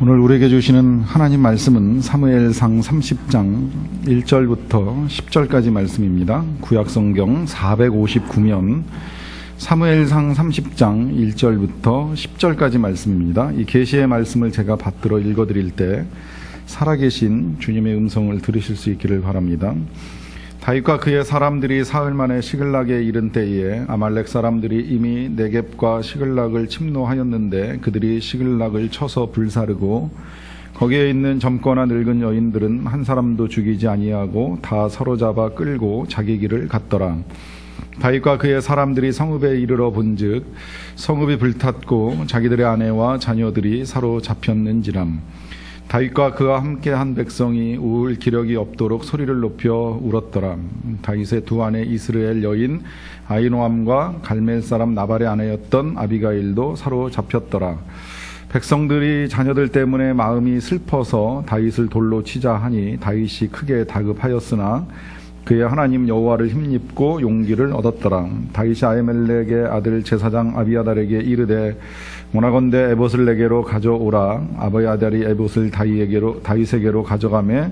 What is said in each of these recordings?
오늘 우리에게 주시는 하나님 말씀은 사무엘상 30장 1절부터 10절까지 말씀입니다. 구약성경 459면 사무엘상 30장 1절부터 10절까지 말씀입니다. 이 계시의 말씀을 제가 받들어 읽어드릴 때 살아계신 주님의 음성을 들으실 수 있기를 바랍니다. 다윗과 그의 사람들이 사흘 만에 시글락에 이른 때에 아말렉 사람들이 이미 네겝과 시글락을 침노하였는데 그들이 시글락을 쳐서 불사르고 거기에 있는 젊거나 늙은 여인들은 한 사람도 죽이지 아니하고 다 사로잡아 끌고 자기 길을 갔더라. 다윗과 그의 사람들이 성읍에 이르러 본즉 성읍이 불탔고 자기들의 아내와 자녀들이 사로잡혔는지람. 다윗과 그와 함께한 백성이 울 기력이 없도록 소리를 높여 울었더라. 다윗의 두 아내 이스라엘 여인 아히노암과 갈멜 사람 나발의 아내였던 아비가일도 사로잡혔더라. 백성들이 자녀들 때문에 마음이 슬퍼서 다윗을 돌로 치자 하니 다윗이 크게 다급하였으나 그의 하나님 여호와를 힘입고 용기를 얻었더라. 다윗이 아히멜렉의 아들 제사장 아비아달에게 이르되 원하건대 에봇을 내게로 가져오라. 아비아달이 에봇을 다윗에게로 가져가매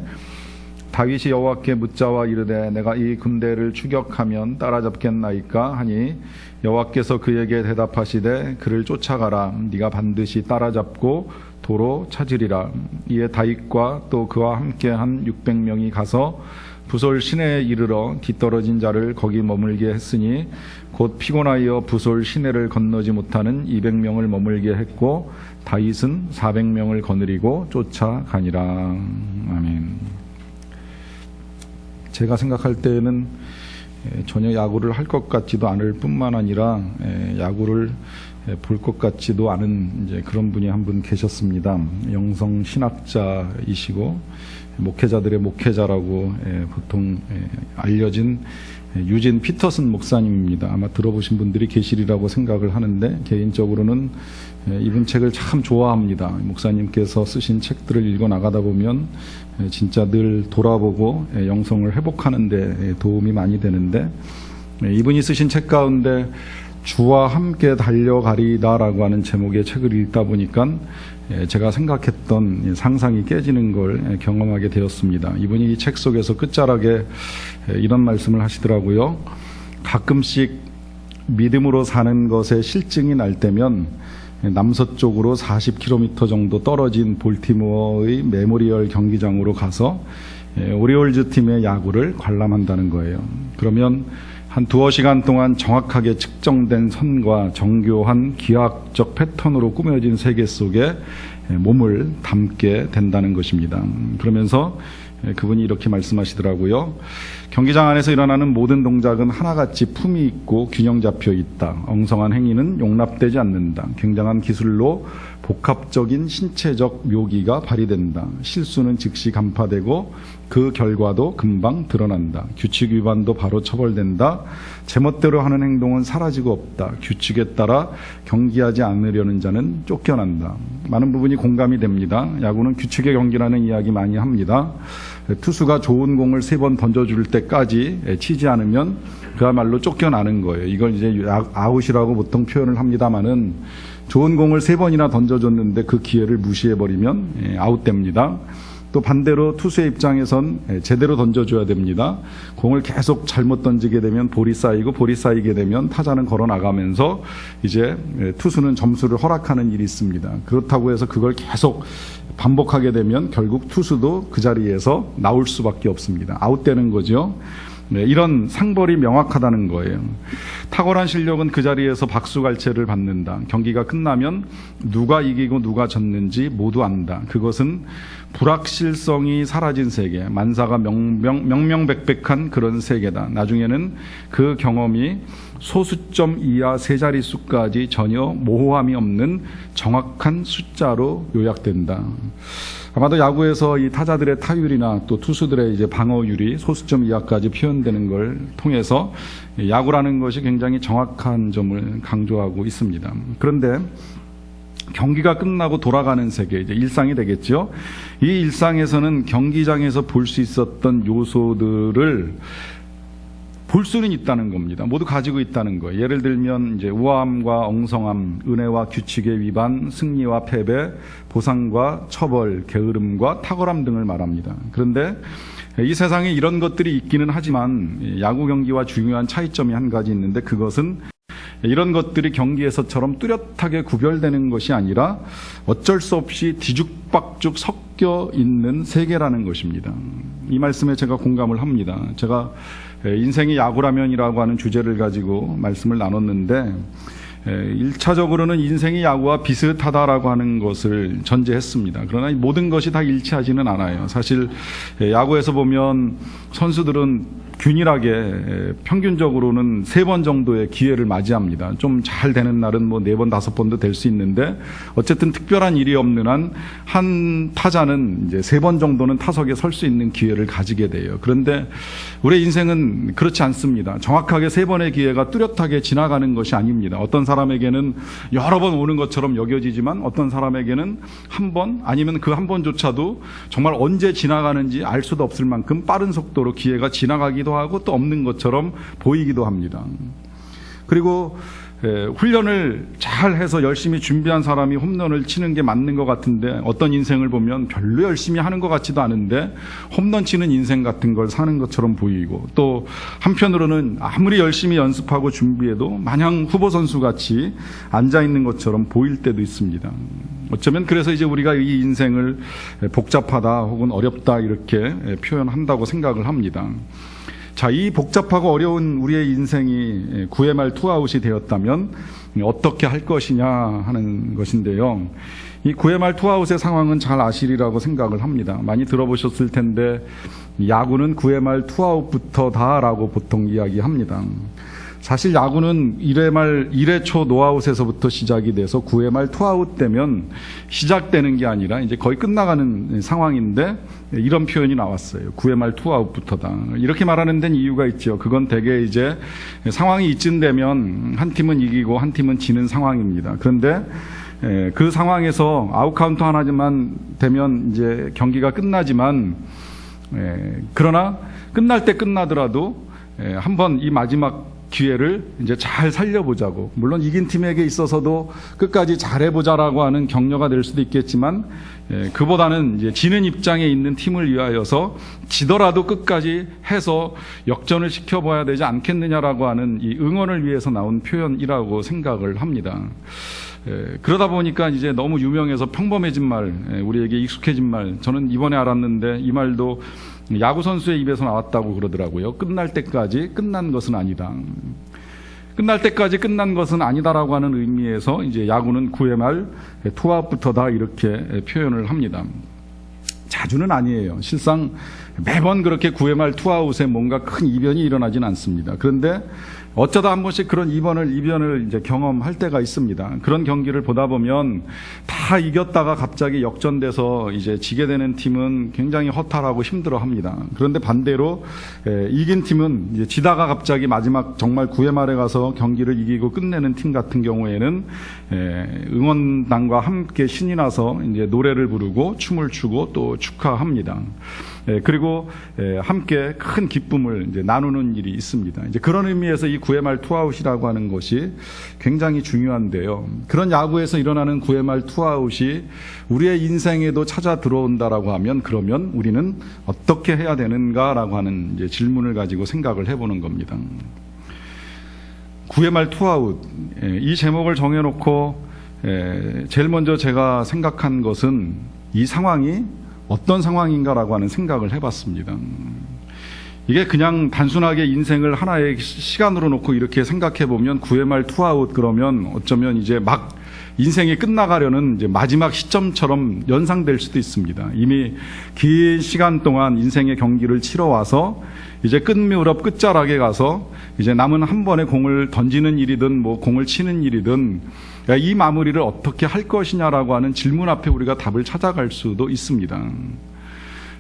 다윗이 여호와께 묻자와 이르되 내가 이 군대를 추격하면 따라잡겠나이까 하니 여호와께서 그에게 대답하시되 그를 쫓아가라. 네가 반드시 따라잡고 도로 찾으리라. 이에 다윗과 또 그와 함께한 600명이 가서 부솔 시내에 이르러 뒤떨어진 자를 거기 머물게 했으니 곧 피곤하여 부솔 시내를 건너지 못하는 200명을 머물게 했고 다윗은 400명을 거느리고 쫓아가니라. 아멘. 제가 생각할 때에는 전혀 야구를 할 것 같지도 않을 뿐만 아니라 야구를 볼 것 같지도 않은 이제 그런 분이 한 분 계셨습니다. 영성 신학자이시고 목회자들의 목회자라고 보통 알려진 유진 피터슨 목사님입니다. 아마 들어보신 분들이 계시리라고 생각을 하는데 개인적으로는 이분 책을 참 좋아합니다. 목사님께서 쓰신 책들을 읽어 나가다 보면 진짜 늘 돌아보고 영성을 회복하는 데 도움이 많이 되는데 이분이 쓰신 책 가운데 주와 함께 달려가리다라고 하는 제목의 책을 읽다 보니까 제가 생각했던 상상이 깨지는 걸 경험하게 되었습니다. 이분이 이 책 속에서 끝자락에 이런 말씀을 하시더라고요. 가끔씩 믿음으로 사는 것에 실증이 날 때면 남서쪽으로 40km 정도 떨어진 볼티모어의 메모리얼 경기장으로 가서 오리올즈 팀의 야구를 관람한다는 거예요. 그러면 한 두어 시간 동안 정확하게 측정된 선과 정교한 기하학적 패턴으로 꾸며진 세계 속에 몸을 담게 된다는 것입니다. 그러면서 그분이 이렇게 말씀하시더라고요. 경기장 안에서 일어나는 모든 동작은 하나같이 품이 있고 균형 잡혀 있다. 엉성한 행위는 용납되지 않는다. 굉장한 기술로 복합적인 신체적 묘기가 발휘된다. 실수는 즉시 간파되고 그 결과도 금방 드러난다. 규칙 위반도 바로 처벌된다. 제멋대로 하는 행동은 사라지고 없다. 규칙에 따라 경기하지 않으려는 자는 쫓겨난다. 많은 부분이 공감이 됩니다. 야구는 규칙의 경기라는 이야기 많이 합니다. 투수가 좋은 공을 3번 던져줄 때까지 치지 않으면 그야말로 쫓겨나는 거예요. 이걸 이제 아웃이라고 보통 표현을 합니다만은 좋은 공을 3번이나 던져줬는데 그 기회를 무시해버리면 아웃됩니다. 또 반대로 투수의 입장에선 제대로 던져줘야 됩니다. 공을 계속 잘못 던지게 되면 볼이 쌓이게 되면 타자는 걸어 나가면서 이제 투수는 점수를 허락하는 일이 있습니다. 그렇다고 해서 그걸 계속 반복하게 되면 결국 투수도 그 자리에서 나올 수밖에 없습니다. 아웃되는 거죠. 이런 상벌이 명확하다는 거예요. 탁월한 실력은 그 자리에서 박수갈채를 받는다. 경기가 끝나면 누가 이기고 누가 졌는지 모두 안다. 그것은 불확실성이 사라진 세계, 만사가 명명백백한 그런 세계다. 나중에는 그 경험이 소수점 이하 세 자릿수까지 전혀 모호함이 없는 정확한 숫자로 요약된다. 아마도 야구에서 이 타자들의 타율이나 또 투수들의 이제 방어율이 소수점 이하까지 표현되는 걸 통해서 야구라는 것이 굉장히 정확한 점을 강조하고 있습니다. 그런데 경기가 끝나고 돌아가는 세계, 이제 일상이 되겠죠. 이 일상에서는 경기장에서 볼 수 있었던 요소들을 볼 수는 있다는 겁니다. 모두 가지고 있다는 거예요. 예를 들면 이제 우아함과 엉성함, 은혜와 규칙의 위반, 승리와 패배, 보상과 처벌, 게으름과 탁월함 등을 말합니다. 그런데 이 세상에 이런 것들이 있기는 하지만 야구 경기와 중요한 차이점이 한 가지 있는데, 그것은 이런 것들이 경기에서처럼 뚜렷하게 구별되는 것이 아니라 어쩔 수 없이 뒤죽박죽 섞여 있는 세계라는 것입니다. 이 말씀에 제가 공감을 합니다. 제가 인생이 야구라면이라고 하는 주제를 가지고 말씀을 나눴는데, 1차적으로는 인생이 야구와 비슷하다라고 하는 것을 전제했습니다. 그러나 모든 것이 다 일치하지는 않아요. 사실 야구에서 보면 선수들은 균일하게 평균적으로는 3번 정도의 기회를 맞이합니다. 좀 잘 되는 날은 뭐 4번, 5번도 될 수 있는데, 어쨌든 특별한 일이 없는 한 한 타자는 이제 3번 정도는 타석에 설 수 있는 기회를 가지게 돼요. 그런데 우리의 인생은 그렇지 않습니다. 정확하게 3번의 기회가 뚜렷하게 지나가는 것이 아닙니다. 어떤 사람에게는 여러 번 오는 것처럼 여겨지지만, 어떤 사람에게는 한 번, 아니면 그 한 번조차도 정말 언제 지나가는지 알 수도 없을 만큼 빠른 속도로 기회가 지나가기도 하고 또 없는 것처럼 보이기도 합니다. 그리고 훈련을 잘 해서 열심히 준비한 사람이 홈런을 치는 게 맞는 것 같은데, 어떤 인생을 보면 별로 열심히 하는 것 같지도 않은데 홈런 치는 인생 같은 걸 사는 것처럼 보이고, 또 한편으로는 아무리 열심히 연습하고 준비해도 마냥 후보 선수 같이 앉아 있는 것처럼 보일 때도 있습니다. 어쩌면 그래서 이제 우리가 이 인생을 복잡하다 혹은 어렵다 이렇게 표현한다고 생각을 합니다. 자, 이 복잡하고 어려운 우리의 인생이 9회 말 투아웃이 되었다면 어떻게 할 것이냐 하는 것인데요. 이 9회 말 투아웃의 상황은 잘 아시리라고 생각을 합니다. 많이 들어보셨을 텐데, 야구는 9회 말 투아웃부터다라고 보통 이야기합니다. 사실 야구는 1회 말 1회 초 노아웃에서부터 시작이 돼서 9회 말 투아웃 되면 시작되는 게 아니라 이제 거의 끝나가는 상황인데, 이런 표현이 나왔어요. 9회 말 투아웃부터다. 이렇게 말하는 데는 이유가 있죠. 그건 대개 이제 상황이 이쯤 되면 한 팀은 이기고 한 팀은 지는 상황입니다. 그런데 그 상황에서 아웃 카운트 하나만 되면 이제 경기가 끝나지만, 그러나 끝날 때 끝나더라도 한번 이 마지막 기회를 이제 잘 살려보자고, 물론 이긴 팀에게 있어서도 끝까지 잘해보자라고 하는 격려가 될 수도 있겠지만, 그보다는 이제 지는 입장에 있는 팀을 위하여서 지더라도 끝까지 해서 역전을 시켜봐야 되지 않겠느냐라고 하는 이 응원을 위해서 나온 표현이라고 생각을 합니다. 그러다 보니까 이제 너무 유명해서 평범해진 말, 우리에게 익숙해진 말, 저는 이번에 알았는데 이 말도 야구 선수의 입에서 나왔다고 그러더라고요. 끝날 때까지 끝난 것은 아니다. 끝날 때까지 끝난 것은 아니다라고 하는 의미에서 이제 야구는 9회 말 투아웃부터다 이렇게 표현을 합니다. 자주는 아니에요. 실상 매번 그렇게 9회 말 투아웃에 뭔가 큰 이변이 일어나진 않습니다. 그런데 어쩌다 한 번씩 그런 이변을 이제 경험할 때가 있습니다. 그런 경기를 보다 보면 다 이겼다가 갑자기 역전돼서 이제 지게 되는 팀은 굉장히 허탈하고 힘들어합니다. 그런데 반대로 이긴 팀은 이제 지다가 갑자기 마지막 정말 9회 말에 가서 경기를 이기고 끝내는 팀 같은 경우에는 응원단과 함께 신이 나서 이제 노래를 부르고 춤을 추고 또 축하합니다. 그리고 함께 큰 기쁨을 이제 나누는 일이 있습니다. 이제 그런 의미에서 이 9회 말 투아웃이라고 하는 것이 굉장히 중요한데요. 그런 야구에서 일어나는 9회 말 투아웃이 우리의 인생에도 찾아 들어온다라고 하면, 그러면 우리는 어떻게 해야 되는가라고 하는 이제 질문을 가지고 생각을 해보는 겁니다. 9회 말 투아웃, 이 제목을 정해놓고 제일 먼저 제가 생각한 것은 이 상황이 어떤 상황인가라고 하는 생각을 해봤습니다. 이게 그냥 단순하게 인생을 하나의 시간으로 놓고 이렇게 생각해 보면 9회 말 투아웃 그러면 어쩌면 이제 막 인생이 끝나가려는 이제 마지막 시점처럼 연상될 수도 있습니다. 이미 긴 시간 동안 인생의 경기를 치러 와서 이제 끝무렵 끝자락에 가서 이제 남은 한 번의 공을 던지는 일이든 뭐 공을 치는 일이든 이 마무리를 어떻게 할 것이냐라고 하는 질문 앞에 우리가 답을 찾아갈 수도 있습니다.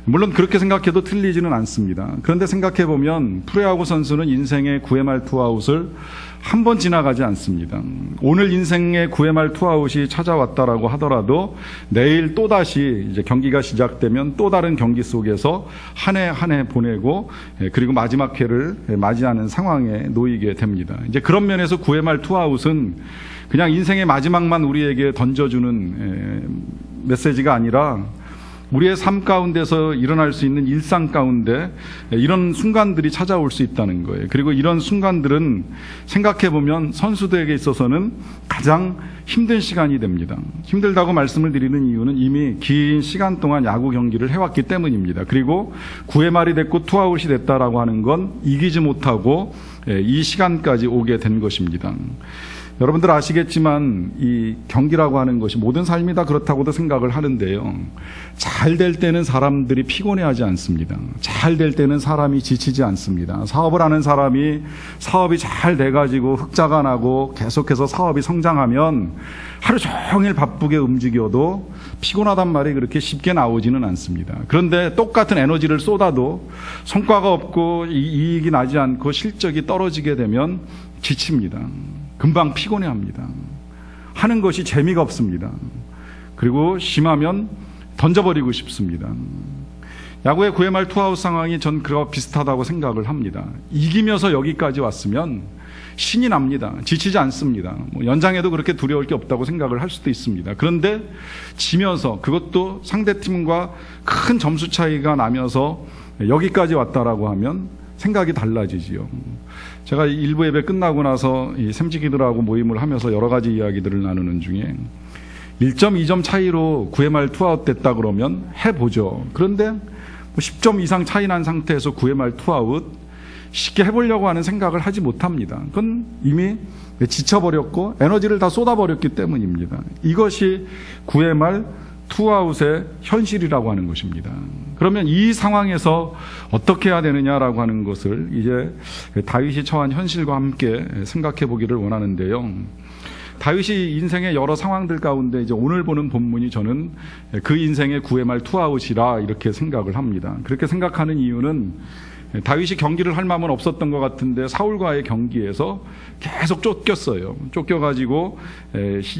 물론 그렇게 생각해도 틀리지는 않습니다. 그런데 생각해보면 프로야구 선수는 인생의 9회 말 투아웃을 한 번 지나가지 않습니다. 오늘 인생의 9회 말 투아웃이 찾아왔다라고 하더라도 내일 또다시 이제 경기가 시작되면 또 다른 경기 속에서 한 해 한 해 보내고 그리고 마지막 회를 맞이하는 상황에 놓이게 됩니다. 이제 그런 면에서 9회 말 투아웃은 그냥 인생의 마지막만 우리에게 던져주는 메시지가 아니라 우리의 삶 가운데서 일어날 수 있는 일상 가운데 이런 순간들이 찾아올 수 있다는 거예요. 그리고 이런 순간들은 생각해보면 선수들에게 있어서는 가장 힘든 시간이 됩니다. 힘들다고 말씀을 드리는 이유는 이미 긴 시간 동안 야구 경기를 해왔기 때문입니다. 그리고 9회 말이 됐고 투아웃이 됐다라고 하는 건 이기지 못하고 이 시간까지 오게 된 것입니다. 여러분들 아시겠지만 이 경기라고 하는 것이 모든 삶이 다 그렇다고도 생각을 하는데요. 잘 될 때는 사람들이 피곤해하지 않습니다. 잘 될 때는 사람이 지치지 않습니다. 사업을 하는 사람이 사업이 잘 돼가지고 흑자가 나고 계속해서 사업이 성장하면 하루 종일 바쁘게 움직여도 피곤하단 말이 그렇게 쉽게 나오지는 않습니다. 그런데 똑같은 에너지를 쏟아도 성과가 없고 이익이 나지 않고 실적이 떨어지게 되면 지칩니다. 금방 피곤해합니다. 하는 것이 재미가 없습니다. 그리고 심하면 던져버리고 싶습니다. 야구의 9회 말 투아웃 상황이 전 그와 비슷하다고 생각을 합니다. 이기면서 여기까지 왔으면 신이 납니다. 지치지 않습니다. 연장에도 그렇게 두려울 게 없다고 생각을 할 수도 있습니다. 그런데 지면서 그것도 상대팀과 큰 점수 차이가 나면서 여기까지 왔다라고 하면 생각이 달라지지요. 제가 일부 예배 끝나고 나서 이 샘지기들하고 모임을 하면서 여러 가지 이야기들을 나누는 중에 1점, 2점 차이로 9회 말 투아웃 됐다 그러면 해보죠. 그런데 10점 이상 차이 난 상태에서 9회 말 투아웃 쉽게 해보려고 하는 생각을 하지 못합니다. 그건 이미 지쳐버렸고 에너지를 다 쏟아버렸기 때문입니다. 이것이 9회 말 투아웃의 현실이라고 하는 것입니다. 그러면 이 상황에서 어떻게 해야 되느냐라고 하는 것을 이제 다윗이 처한 현실과 함께 생각해 보기를 원하는데요. 다윗이 인생의 여러 상황들 가운데 이제 오늘 보는 본문이 저는 그 인생의 9회 말 투아웃이라 이렇게 생각을 합니다. 그렇게 생각하는 이유는 다윗이 경기를 할 마음은 없었던 것 같은데 사울과의 경기에서 계속 쫓겼어요. 쫓겨가지고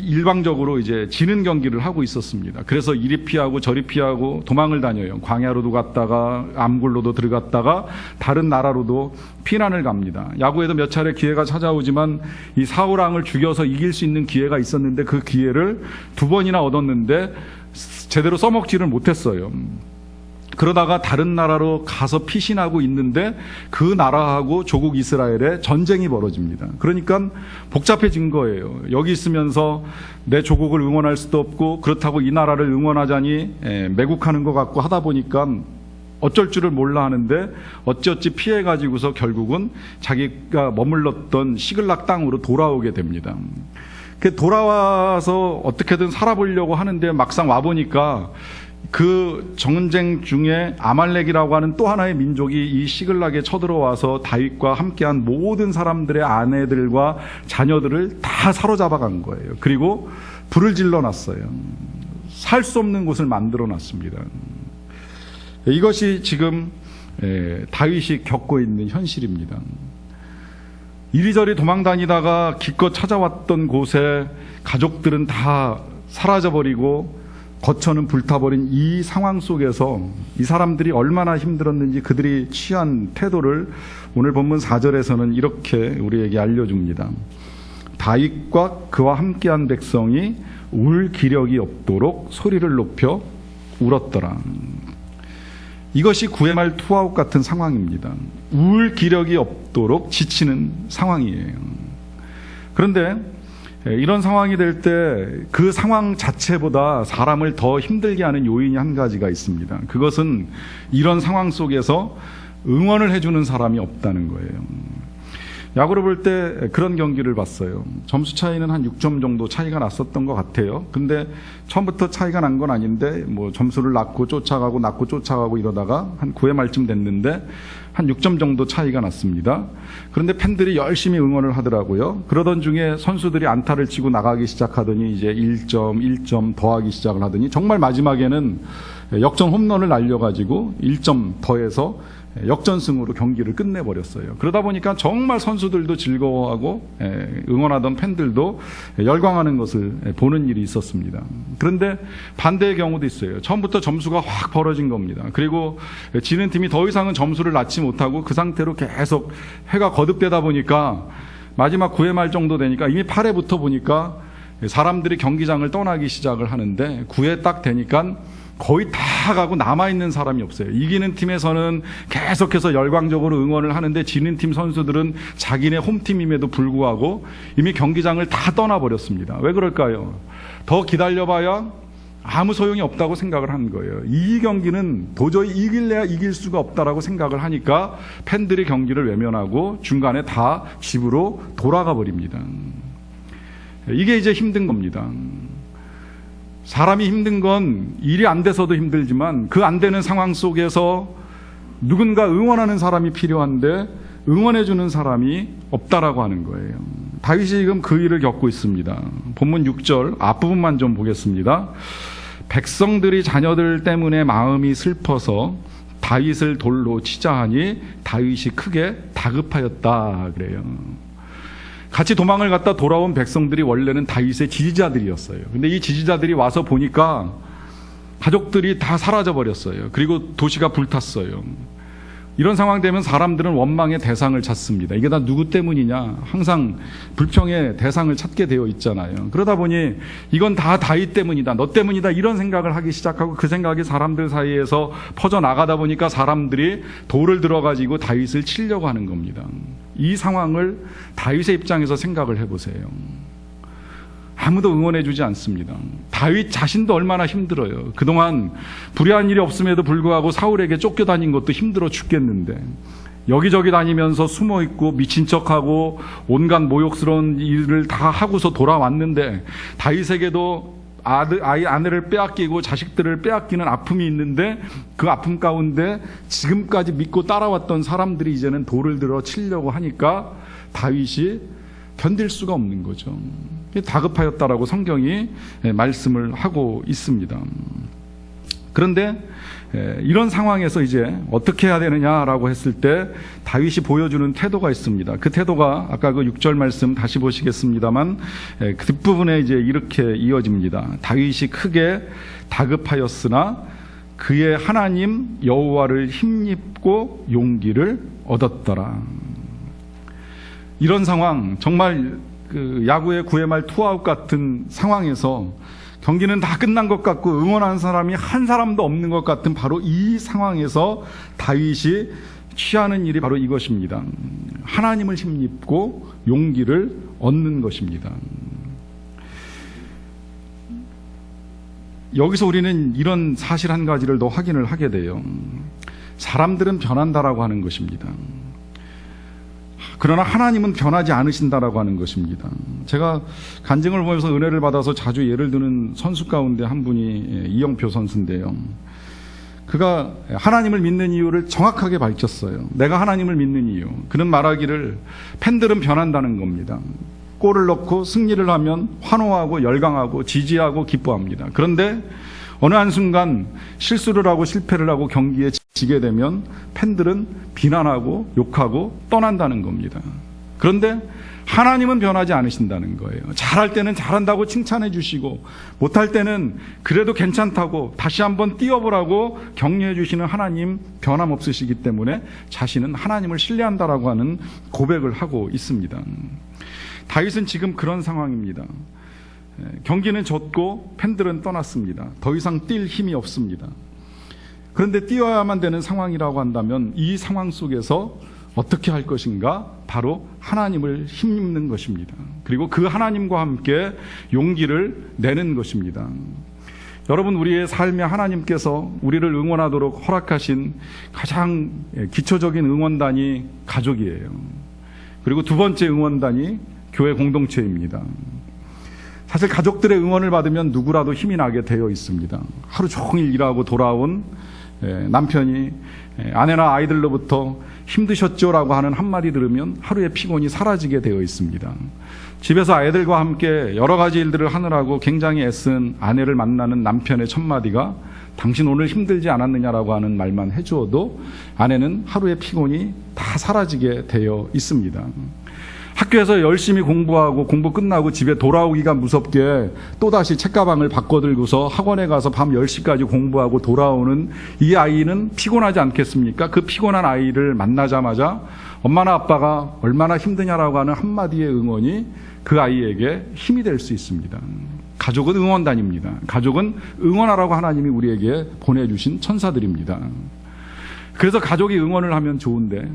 일방적으로 이제 지는 경기를 하고 있었습니다. 그래서 이리 피하고 저리 피하고 도망을 다녀요. 광야로도 갔다가 암굴로도 들어갔다가 다른 나라로도 피난을 갑니다. 야구에도 몇 차례 기회가 찾아오지만 이 사울 왕을 죽여서 이길 수 있는 기회가 있었는데 그 기회를 2번이나 얻었는데 제대로 써먹지를 못했어요. 그러다가 다른 나라로 가서 피신하고 있는데 그 나라하고 조국 이스라엘의 전쟁이 벌어집니다. 그러니까 복잡해진 거예요. 여기 있으면서 내 조국을 응원할 수도 없고 그렇다고 이 나라를 응원하자니 매국하는 것 같고 하다 보니까 어쩔 줄을 몰라 하는데 어찌어찌 피해가지고서 결국은 자기가 머물렀던 시글락 땅으로 돌아오게 됩니다. 돌아와서 어떻게든 살아보려고 하는데 막상 와보니까 그 전쟁 중에 아말렉이라고 하는 또 하나의 민족이 이 시글락에 쳐들어와서 다윗과 함께한 모든 사람들의 아내들과 자녀들을 다 사로잡아 간 거예요. 그리고 불을 질러놨어요. 살 수 없는 곳을 만들어 놨습니다. 이것이 지금 다윗이 겪고 있는 현실입니다. 이리저리 도망다니다가 기껏 찾아왔던 곳에 가족들은 다 사라져버리고 거처는 불타버린 이 상황 속에서 이 사람들이 얼마나 힘들었는지 그들이 취한 태도를 오늘 본문 4절에서는 이렇게 우리에게 알려줍니다. 다윗과 그와 함께한 백성이 울 기력이 없도록 소리를 높여 울었더라. 이것이 9회 말 투아웃 같은 상황입니다. 울 기력이 없도록 지치는 상황이에요. 그런데 이런 상황이 될 때 그 상황 자체보다 사람을 더 힘들게 하는 요인이 한 가지가 있습니다. 그것은 이런 상황 속에서 응원을 해주는 사람이 없다는 거예요. 야구를 볼 때 그런 경기를 봤어요. 점수 차이는 한 6점 정도 차이가 났었던 것 같아요. 근데 처음부터 차이가 난 건 아닌데 점수를 낳고 쫓아가고 이러다가 한 9회 말쯤 됐는데 한 6점 정도 차이가 났습니다. 그런데 팬들이 열심히 응원을 하더라고요. 그러던 중에 선수들이 안타를 치고 나가기 시작하더니 이제 1점 더하기 시작을 하더니 정말 마지막에는 역전 홈런을 날려가지고 1점 더해서 역전승으로 경기를 끝내버렸어요. 그러다 보니까 정말 선수들도 즐거워하고 응원하던 팬들도 열광하는 것을 보는 일이 있었습니다. 그런데 반대의 경우도 있어요. 처음부터 점수가 확 벌어진 겁니다. 그리고 지는 팀이 더 이상은 점수를 낳지 못하고 그 상태로 계속 해가 거듭되다 보니까 마지막 9회 말 정도 되니까 이미 8회부터 보니까 사람들이 경기장을 떠나기 시작을 하는데 9회 딱 되니까 거의 다 가고 남아있는 사람이 없어요. 이기는 팀에서는 계속해서 열광적으로 응원을 하는데 지는 팀 선수들은 자기네 홈팀임에도 불구하고 이미 경기장을 다 떠나버렸습니다. 왜 그럴까요? 더 기다려봐야 아무 소용이 없다고 생각을 한 거예요. 이 경기는 도저히 이길래야 이길 수가 없다라고 생각을 하니까 팬들이 경기를 외면하고 중간에 다 집으로 돌아가 버립니다. 이게 이제 힘든 겁니다. 사람이 힘든 건 일이 안 돼서도 힘들지만 그 안 되는 상황 속에서 누군가 응원하는 사람이 필요한데 응원해주는 사람이 없다라고 하는 거예요. 다윗이 지금 그 일을 겪고 있습니다. 본문 6절 앞부분만 좀 보겠습니다. 백성들이 자녀들 때문에 마음이 슬퍼서 다윗을 돌로 치자 하니 다윗이 크게 다급하였다 그래요. 같이 도망을 갔다 돌아온 백성들이 원래는 다윗의 지지자들이었어요. 근데 이 지지자들이 와서 보니까 가족들이 다 사라져 버렸어요. 그리고 도시가 불탔어요. 이런 상황 되면 사람들은 원망의 대상을 찾습니다. 이게 다 누구 때문이냐? 항상 불평의 대상을 찾게 되어 있잖아요. 그러다 보니 이건 다 다윗 때문이다, 너 때문이다 이런 생각을 하기 시작하고 그 생각이 사람들 사이에서 퍼져나가다 보니까 사람들이 돌을 들어가지고 다윗을 치려고 하는 겁니다. 이 상황을 다윗의 입장에서 생각을 해보세요. 아무도 응원해주지 않습니다. 다윗 자신도 얼마나 힘들어요. 그동안 불의한 일이 없음에도 불구하고 사울에게 쫓겨다닌 것도 힘들어 죽겠는데 여기저기 다니면서 숨어있고 미친 척하고 온갖 모욕스러운 일을 다 하고서 돌아왔는데 다윗에게도 아내를 빼앗기고 자식들을 빼앗기는 아픔이 있는데 그 아픔 가운데 지금까지 믿고 따라왔던 사람들이 이제는 돌을 들어 치려고 하니까 다윗이 견딜 수가 없는 거죠. 다급하였다라고 성경이 말씀을 하고 있습니다. 그런데 이런 상황에서 이제 어떻게 해야 되느냐라고 했을 때 다윗이 보여주는 태도가 있습니다. 그 태도가 아까 그 6절 말씀 다시 보시겠습니다만 그 뒷부분에 이제 이렇게 이어집니다. 다윗이 크게 다급하였으나 그의 하나님 여호와를 힘입고 용기를 얻었더라. 이런 상황, 정말 그 야구의 9회 말 투아웃 같은 상황에서 경기는 다 끝난 것 같고 응원하는 사람이 한 사람도 없는 것 같은 바로 이 상황에서 다윗이 취하는 일이 바로 이것입니다. 하나님을 힘입고 용기를 얻는 것입니다. 여기서 우리는 이런 사실 한 가지를 더 확인을 하게 돼요. 사람들은 변한다라고 하는 것입니다. 그러나 하나님은 변하지 않으신다라고 하는 것입니다. 제가 간증을 보면서 은혜를 받아서 자주 예를 드는 선수 가운데 한 분이 이영표 선수인데요. 그가 하나님을 믿는 이유를 정확하게 밝혔어요. 내가 하나님을 믿는 이유. 그는 말하기를 팬들은 변한다는 겁니다. 골을 넣고 승리를 하면 환호하고 열광하고 지지하고 기뻐합니다. 그런데 어느 한순간 실수를 하고 실패를 하고 경기에 지게 되면 팬들은 비난하고 욕하고 떠난다는 겁니다. 그런데 하나님은 변하지 않으신다는 거예요. 잘할 때는 잘한다고 칭찬해 주시고 못할 때는 그래도 괜찮다고 다시 한번 뛰어보라고 격려해 주시는 하나님 변함없으시기 때문에 자신은 하나님을 신뢰한다라고 하는 고백을 하고 있습니다. 다윗은 지금 그런 상황입니다. 경기는 졌고 팬들은 떠났습니다. 더 이상 뛸 힘이 없습니다. 그런데 뛰어야만 되는 상황이라고 한다면 이 상황 속에서 어떻게 할 것인가? 바로 하나님을 힘입는 것입니다. 그리고 그 하나님과 함께 용기를 내는 것입니다. 여러분, 우리의 삶에 하나님께서 우리를 응원하도록 허락하신 가장 기초적인 응원단이 가족이에요. 그리고 두 번째 응원단이 교회 공동체입니다. 사실 가족들의 응원을 받으면 누구라도 힘이 나게 되어 있습니다. 하루 종일 일하고 돌아온 남편이 아내나 아이들로부터 힘드셨죠라고 하는 한마디 들으면 하루의 피곤이 사라지게 되어 있습니다. 집에서 아이들과 함께 여러 가지 일들을 하느라고 굉장히 애쓴 아내를 만나는 남편의 첫마디가 당신 오늘 힘들지 않았느냐라고 하는 말만 해주어도 아내는 하루의 피곤이 다 사라지게 되어 있습니다. 학교에서 열심히 공부하고 공부 끝나고 집에 돌아오기가 무섭게 또다시 책가방을 바꿔 들고서 학원에 가서 밤 10시까지 공부하고 돌아오는 이 아이는 피곤하지 않겠습니까? 그 피곤한 아이를 만나자마자 엄마나 아빠가 얼마나 힘드냐라고 하는 한마디의 응원이 그 아이에게 힘이 될 수 있습니다. 가족은 응원단입니다. 가족은 응원하라고 하나님이 우리에게 보내주신 천사들입니다. 그래서 가족이 응원을 하면 좋은데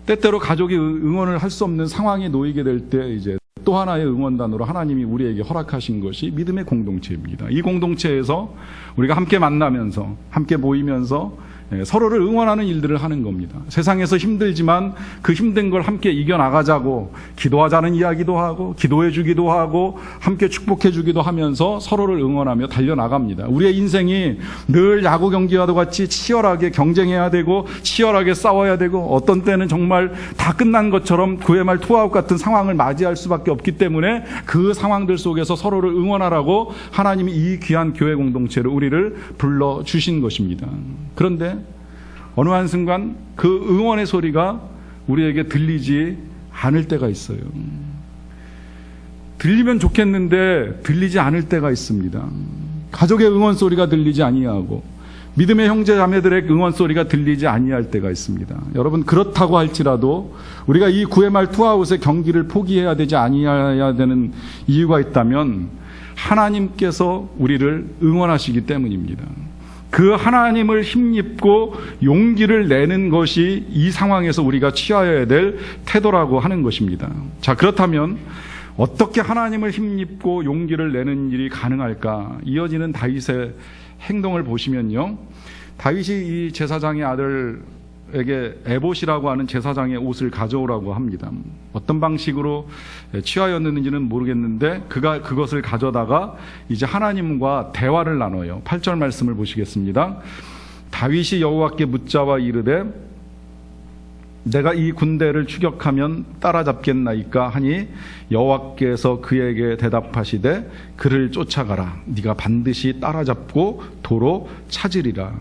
때때로 가족이 응원을 할 수 없는 상황에 놓이게 될 때 이제 또 하나의 응원단으로 하나님이 우리에게 허락하신 것이 믿음의 공동체입니다. 이 공동체에서 우리가 함께 만나면서 함께 모이면서 서로를 응원하는 일들을 하는 겁니다. 세상에서 힘들지만 그 힘든 걸 함께 이겨나가자고 기도하자는 이야기도 하고 기도해 주기도 하고 함께 축복해 주기도 하면서 서로를 응원하며 달려나갑니다. 우리의 인생이 늘 야구 경기와도 같이 치열하게 경쟁해야 되고 치열하게 싸워야 되고 어떤 때는 정말 다 끝난 것처럼 9회 말 투아웃 같은 상황을 맞이할 수밖에 없기 때문에 그 상황들 속에서 서로를 응원하라고 하나님이 이 귀한 교회 공동체를 우리를 불러주신 것입니다. 그런데 어느 한순간 그 응원의 소리가 우리에게 들리지 않을 때가 있어요. 들리면 좋겠는데 들리지 않을 때가 있습니다. 가족의 응원 소리가 들리지 아니하고 믿음의 형제 자매들의 응원 소리가 들리지 아니할 때가 있습니다. 여러분 그렇다고 할지라도 우리가 이 9회 말 투아웃의 경기를 포기해야 되지 아니해야 되는 이유가 있다면 하나님께서 우리를 응원하시기 때문입니다. 그 하나님을 힘입고 용기를 내는 것이 이 상황에서 우리가 취하여야 될 태도라고 하는 것입니다. 자, 그렇다면 어떻게 하나님을 힘입고 용기를 내는 일이 가능할까? 이어지는 다윗의 행동을 보시면요. 다윗이 이 제사장의 아들에게 에봇이라고 하는 제사장의 옷을 가져오라고 합니다. 어떤 방식으로 취하였는지는 모르겠는데 그가 그것을 가져다가 이제 하나님과 대화를 나눠요. 8절 말씀을 보시겠습니다. 다윗이 여호와께 묻자와 이르되 내가 이 군대를 추격하면 따라잡겠나이까 하니 여호와께서 그에게 대답하시되 그를 쫓아가라. 네가 반드시 따라잡고 도로 찾으리라.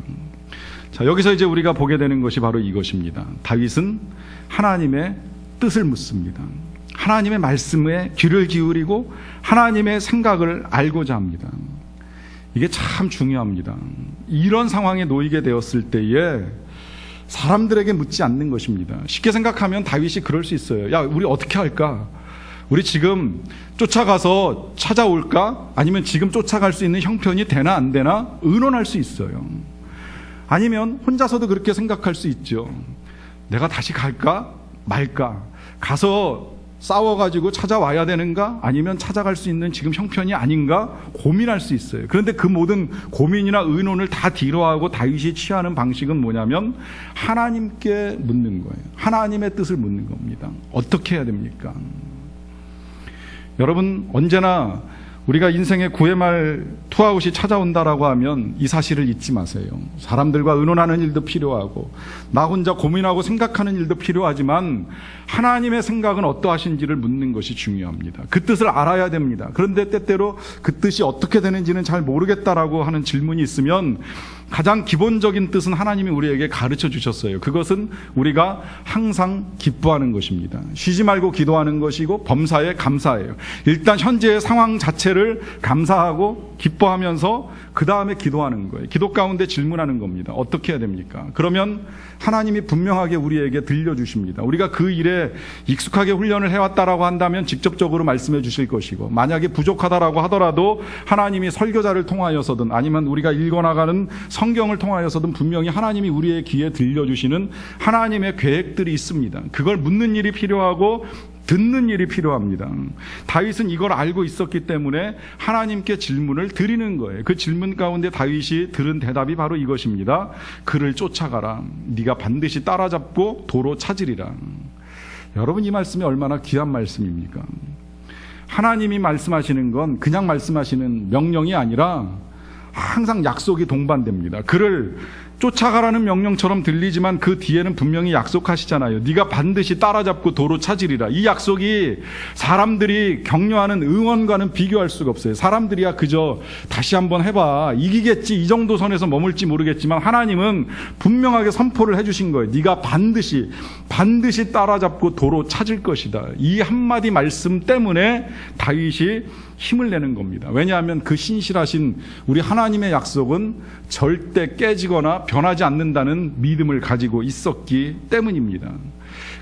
자, 여기서 이제 우리가 보게 되는 것이 바로 이것입니다. 다윗은 하나님의 뜻을 묻습니다. 하나님의 말씀에 귀를 기울이고 하나님의 생각을 알고자 합니다. 이게 참 중요합니다. 이런 상황에 놓이게 되었을 때에 사람들에게 묻지 않는 것입니다. 쉽게 생각하면 다윗이 그럴 수 있어요. 야, 우리 어떻게 할까? 우리 지금 쫓아가서 찾아올까? 아니면 지금 쫓아갈 수 있는 형편이 되나 안 되나? 의논할 수 있어요. 아니면 혼자서도 그렇게 생각할 수 있죠. 내가 다시 갈까? 말까? 가서 싸워가지고 찾아와야 되는가? 아니면 찾아갈 수 있는 지금 형편이 아닌가? 고민할 수 있어요. 그런데 그 모든 고민이나 의논을 다 뒤로하고 다윗이 취하는 방식은 뭐냐면 하나님께 묻는 거예요. 하나님의 뜻을 묻는 겁니다. 어떻게 해야 됩니까? 여러분 언제나 우리가 인생의 9회 말 투아웃이 찾아온다라고 하면 이 사실을 잊지 마세요. 사람들과 의논하는 일도 필요하고 나 혼자 고민하고 생각하는 일도 필요하지만 하나님의 생각은 어떠하신지를 묻는 것이 중요합니다. 그 뜻을 알아야 됩니다. 그런데 때때로 그 뜻이 어떻게 되는지는 잘 모르겠다라고 하는 질문이 있으면 가장 기본적인 뜻은 하나님이 우리에게 가르쳐 주셨어요. 그것은 우리가 항상 기뻐하는 것입니다. 쉬지 말고 기도하는 것이고 범사에 감사해요. 일단 현재의 상황 자체를 감사하고 기뻐하면서 그 다음에 기도하는 거예요. 기도 가운데 질문하는 겁니다. 어떻게 해야 됩니까? 그러면 하나님이 분명하게 우리에게 들려주십니다. 우리가 그 일에 익숙하게 훈련을 해왔다라고 한다면 직접적으로 말씀해 주실 것이고 만약에 부족하다라고 하더라도 하나님이 설교자를 통하여서든 아니면 우리가 읽어나가는 성경을 통하여서든 분명히 하나님이 우리의 귀에 들려주시는 하나님의 계획들이 있습니다. 그걸 묻는 일이 필요하고 듣는 일이 필요합니다. 다윗은 이걸 알고 있었기 때문에 하나님께 질문을 드리는 거예요. 그 질문 가운데 다윗이 들은 대답이 바로 이것입니다. 그를 쫓아가라. 네가 반드시 따라잡고 도로 찾으리라. 여러분 이 말씀이 얼마나 귀한 말씀입니까? 하나님이 말씀하시는 건 그냥 말씀하시는 명령이 아니라 항상 약속이 동반됩니다. 그를 쫓아가라는 명령처럼 들리지만 그 뒤에는 분명히 약속하시잖아요. 네가 반드시 따라잡고 도로 찾으리라. 이 약속이 사람들이 격려하는 응원과는 비교할 수가 없어요. 사람들이야 그저 다시 한번 해봐, 이기겠지, 이 정도 선에서 머물지 모르겠지만 하나님은 분명하게 선포를 해주신 거예요. 네가 반드시 따라잡고 도로 찾을 것이다. 이 한마디 말씀 때문에 다윗이 힘을 내는 겁니다. 왜냐하면 그 신실하신 우리 하나님의 약속은 절대 깨지거나 변하지 않는다는 믿음을 가지고 있었기 때문입니다.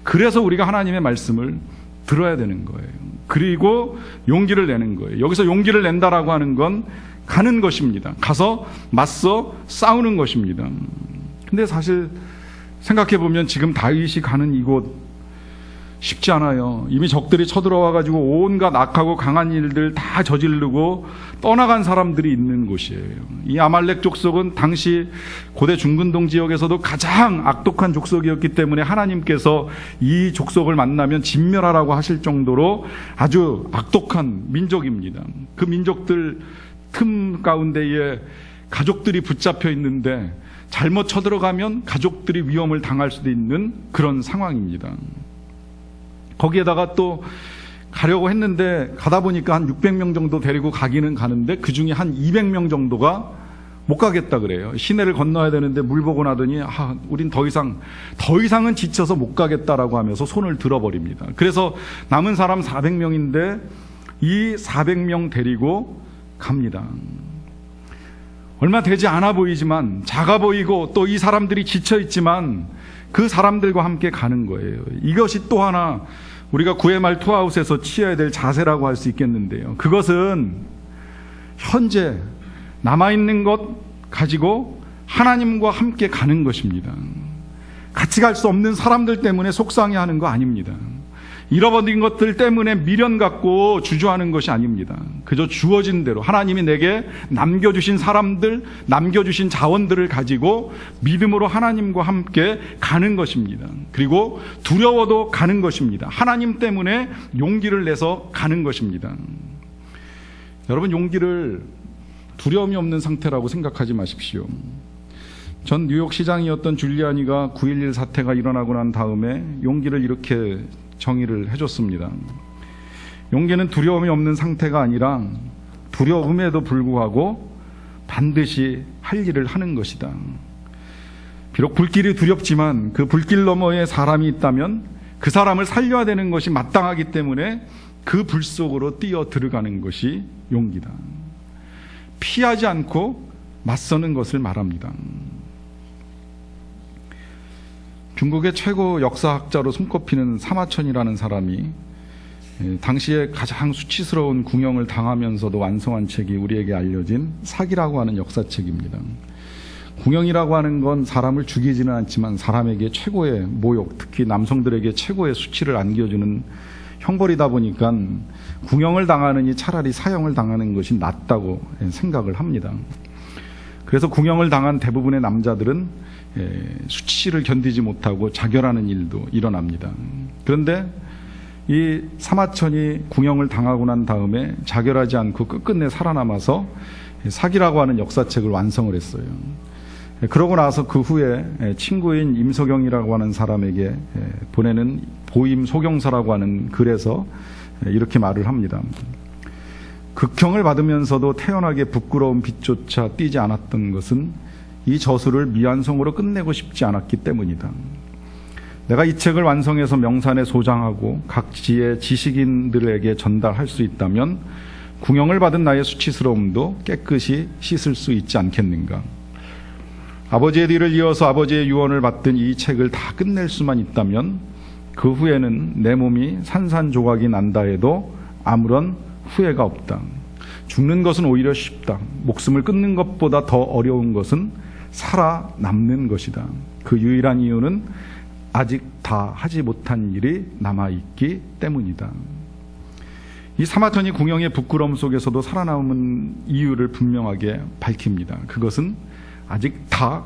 그래서 우리가 하나님의 말씀을 들어야 되는 거예요. 그리고 용기를 내는 거예요. 여기서 용기를 낸다라고 하는 건 가는 것입니다. 가서 맞서 싸우는 것입니다. 근데 사실 생각해 보면 지금 다윗이 가는 이곳 쉽지 않아요. 이미 적들이 쳐들어와 가지고 온갖 악하고 강한 일들 다 저지르고 떠나간 사람들이 있는 곳이에요. 이 아말렉 족속은 당시 고대 중근동 지역에서도 가장 악독한 족속이었기 때문에 하나님께서 이 족속을 만나면 진멸하라고 하실 정도로 아주 악독한 민족입니다. 그 민족들 틈 가운데에 가족들이 붙잡혀 있는데 잘못 쳐들어가면 가족들이 위험을 당할 수도 있는 그런 상황입니다. 거기에다가 또 가려고 했는데 가다 보니까 한 600명 정도 데리고 가기는 가는데 그 중에 한 200명 정도가 못 가겠다 그래요. 시내를 건너야 되는데 물 보고 나더니 우린 더 이상은 지쳐서 못 가겠다라고 하면서 손을 들어버립니다. 그래서 남은 사람 400명인데 이 400명 데리고 갑니다. 얼마 되지 않아 보이지만 작아 보이고 또 이 사람들이 지쳐 있지만 그 사람들과 함께 가는 거예요. 이것이 또 하나 우리가 구회말 투아웃에서 취해야 될 자세라고 할 수 있겠는데요. 그것은 현재 남아있는 것 가지고 하나님과 함께 가는 것입니다. 같이 갈 수 없는 사람들 때문에 속상해하는 거 아닙니다. 잃어버린 것들 때문에 미련 갖고 주저하는 것이 아닙니다. 그저 주어진 대로 하나님이 내게 남겨주신 사람들, 남겨주신 자원들을 가지고 믿음으로 하나님과 함께 가는 것입니다. 그리고 두려워도 가는 것입니다. 하나님 때문에 용기를 내서 가는 것입니다. 여러분, 용기를 두려움이 없는 상태라고 생각하지 마십시오. 전 뉴욕 시장이었던 줄리아니가 9.11 사태가 일어나고 난 다음에 용기를 이렇게 정의를 해줬습니다. 용기는 두려움이 없는 상태가 아니라 두려움에도 불구하고 반드시 할 일을 하는 것이다. 비록 불길이 두렵지만 그 불길 너머에 사람이 있다면 그 사람을 살려야 되는 것이 마땅하기 때문에 그 불 속으로 뛰어 들어가는 것이 용기다. 피하지 않고 맞서는 것을 말합니다. 중국의 최고 역사학자로 손꼽히는 사마천이라는 사람이 당시에 가장 수치스러운 궁형을 당하면서도 완성한 책이 우리에게 알려진 사기라고 하는 역사책입니다. 궁형이라고 하는 건 사람을 죽이지는 않지만 사람에게 최고의 모욕, 특히 남성들에게 최고의 수치를 안겨주는 형벌이다 보니까 궁형을 당하느니 차라리 사형을 당하는 것이 낫다고 생각을 합니다. 그래서 궁형을 당한 대부분의 남자들은 수치를 견디지 못하고 자결하는 일도 일어납니다. 그런데 이 사마천이 궁형을 당하고 난 다음에 자결하지 않고 끝끝내 살아남아서 사기라고 하는 역사책을 완성을 했어요. 그러고 나서 그 후에 친구인 임석영이라고 하는 사람에게 보내는 보임 소경서라고 하는 글에서 이렇게 말을 합니다. 극형을 받으면서도 태연하게 부끄러운 빛조차 띄지 않았던 것은 이 저술을 미완성으로 끝내고 싶지 않았기 때문이다. 내가 이 책을 완성해서 명산에 소장하고 각지의 지식인들에게 전달할 수 있다면 궁형을 받은 나의 수치스러움도 깨끗이 씻을 수 있지 않겠는가. 아버지의 뒤를 이어서 아버지의 유언을 받든 이 책을 다 끝낼 수만 있다면 그 후에는 내 몸이 산산조각이 난다 해도 아무런 후회가 없다. 죽는 것은 오히려 쉽다. 목숨을 끊는 것보다 더 어려운 것은 살아남는 것이다. 그 유일한 이유는 아직 다 하지 못한 일이 남아있기 때문이다. 이 사마천이 궁형의 부끄러움 속에서도 살아남은 이유를 분명하게 밝힙니다. 그것은 아직 다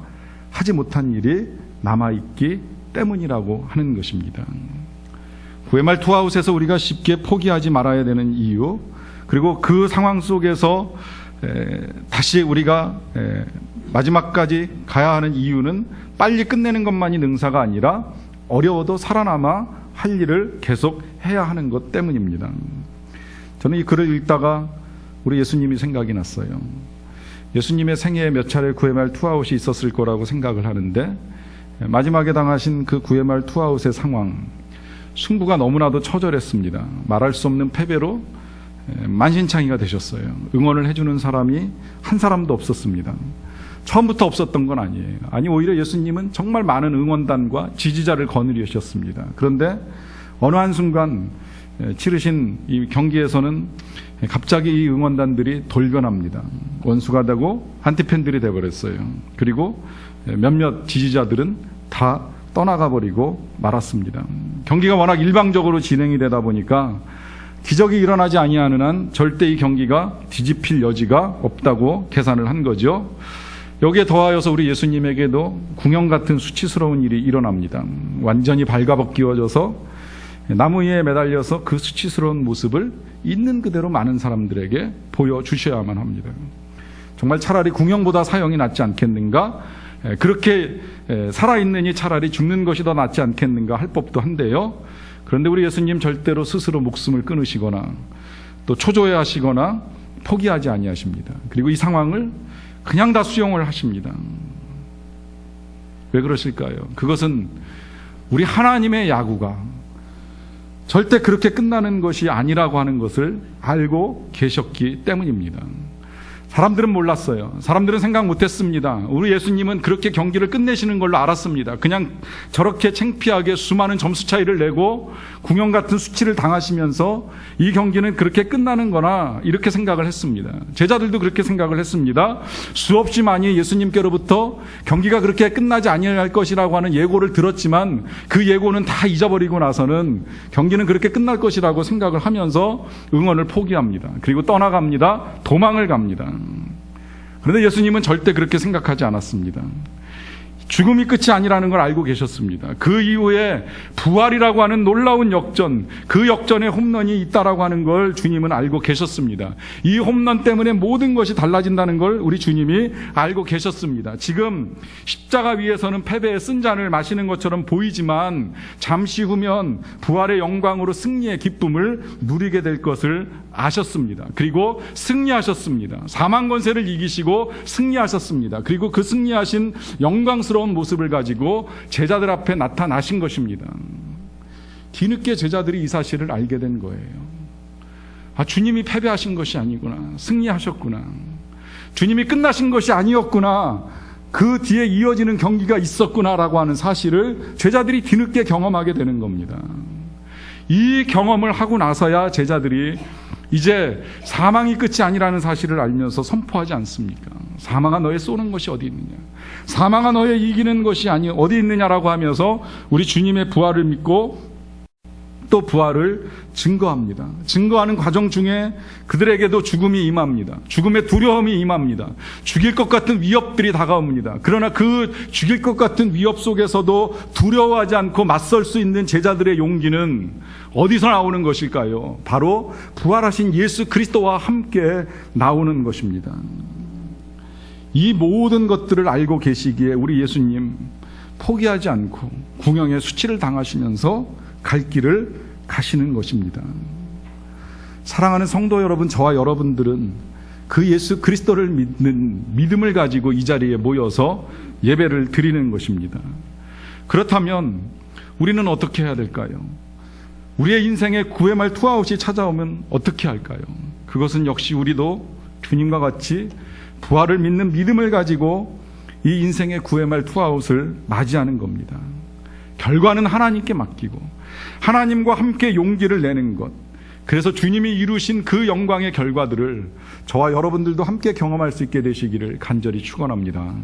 하지 못한 일이 남아있기 때문이라고 하는 것입니다. 구회말 투아웃에서 우리가 쉽게 포기하지 말아야 되는 이유, 그리고 그 상황 속에서 다시 우리가 마지막까지 가야 하는 이유는 빨리 끝내는 것만이 능사가 아니라 어려워도 살아남아 할 일을 계속 해야 하는 것 때문입니다. 저는 이 글을 읽다가 우리 예수님이 생각이 났어요. 예수님의 생애에 몇 차례 구회말 투아웃이 있었을 거라고 생각을 하는데, 마지막에 당하신 그 구회말 투아웃의 상황, 승부가 너무나도 처절했습니다. 말할 수 없는 패배로 만신창이가 되셨어요. 응원을 해주는 사람이 한 사람도 없었습니다. 처음부터 없었던 건 아니에요. 아니, 오히려 예수님은 정말 많은 응원단과 지지자를 거느리셨습니다. 그런데 어느 한순간 치르신 이 경기에서는 갑자기 이 응원단들이 돌변합니다. 원수가 되고 안티팬들이 되어버렸어요. 그리고 몇몇 지지자들은 다 떠나가 버리고 말았습니다. 경기가 워낙 일방적으로 진행이 되다 보니까 기적이 일어나지 아니하는 한 절대 이 경기가 뒤집힐 여지가 없다고 계산을 한 거죠. 여기에 더하여서 우리 예수님에게도 궁형 같은 수치스러운 일이 일어납니다. 완전히 발가벗기워져서 나무 위에 매달려서 그 수치스러운 모습을 있는 그대로 많은 사람들에게 보여주셔야만 합니다. 정말 차라리 궁형보다 사형이 낫지 않겠는가? 그렇게 살아있느니 차라리 죽는 것이 더 낫지 않겠는가 할 법도 한데요. 그런데 우리 예수님 절대로 스스로 목숨을 끊으시거나 또 초조해하시거나 포기하지 아니하십니다. 그리고 이 상황을 그냥 다 수용을 하십니다. 왜 그러실까요? 그것은 우리 하나님의 야구가 절대 그렇게 끝나는 것이 아니라고 하는 것을 알고 계셨기 때문입니다. 사람들은 몰랐어요. 사람들은 생각 못했습니다. 우리 예수님은 그렇게 경기를 끝내시는 걸로 알았습니다. 그냥 저렇게 창피하게 수많은 점수 차이를 내고 궁형 같은 수치를 당하시면서 이 경기는 그렇게 끝나는 거나 이렇게 생각을 했습니다. 제자들도 그렇게 생각을 했습니다. 수없이 많이 예수님께로부터 경기가 그렇게 끝나지 아니할 것이라고 하는 예고를 들었지만 그 예고는 다 잊어버리고 나서는 경기는 그렇게 끝날 것이라고 생각을 하면서 응원을 포기합니다. 그리고 떠나갑니다. 도망을 갑니다. 그런데 예수님은 절대 그렇게 생각하지 않았습니다. 죽음이 끝이 아니라는 걸 알고 계셨습니다. 그 이후에 부활이라고 하는 놀라운 역전, 그 역전에 홈런이 있다라고 하는 걸 주님은 알고 계셨습니다. 이 홈런 때문에 모든 것이 달라진다는 걸 우리 주님이 알고 계셨습니다. 지금 십자가 위에서는 패배의 쓴 잔을 마시는 것처럼 보이지만 잠시 후면 부활의 영광으로 승리의 기쁨을 누리게 될 것을 아셨습니다. 그리고 승리하셨습니다. 사망 권세를 이기시고 승리하셨습니다. 그리고 그 승리하신 영광스러운 모습을 가지고 제자들 앞에 나타나신 것입니다. 뒤늦게 제자들이 이 사실을 알게 된 거예요. 아, 주님이 패배하신 것이 아니구나. 승리하셨구나. 주님이 끝나신 것이 아니었구나. 그 뒤에 이어지는 경기가 있었구나라고 하는 사실을 제자들이 뒤늦게 경험하게 되는 겁니다. 이 경험을 하고 나서야 제자들이 이제 사망이 끝이 아니라는 사실을 알면서 선포하지 않습니까? 사망아 너의 쏘는 것이 어디 있느냐? 사망아 너의 이기는 것이 아니 어디 있느냐라고 하면서 우리 주님의 부활을 믿고 또 부활을 증거합니다. 증거하는 과정 중에 그들에게도 죽음이 임합니다. 죽음의 두려움이 임합니다. 죽일 것 같은 위협들이 다가옵니다. 그러나 그 죽일 것 같은 위협 속에서도 두려워하지 않고 맞설 수 있는 제자들의 용기는 어디서 나오는 것일까요? 바로 부활하신 예수 그리스도와 함께 나오는 것입니다. 이 모든 것들을 알고 계시기에 우리 예수님 포기하지 않고 궁형의 수치를 당하시면서 갈 길을 가시는 것입니다. 사랑하는 성도 여러분, 저와 여러분들은 그 예수 그리스도를 믿는 믿음을 가지고 이 자리에 모여서 예배를 드리는 것입니다. 그렇다면 우리는 어떻게 해야 될까요? 우리의 인생에 구회말 투아웃이 찾아오면 어떻게 할까요? 그것은 역시 우리도 주님과 같이 부활을 믿는 믿음을 가지고 이 인생의 구회말 투아웃을 맞이하는 겁니다. 결과는 하나님께 맡기고 하나님과 함께 용기를 내는 것, 그래서 주님이 이루신 그 영광의 결과들을 저와 여러분들도 함께 경험할 수 있게 되시기를 간절히 축원합니다.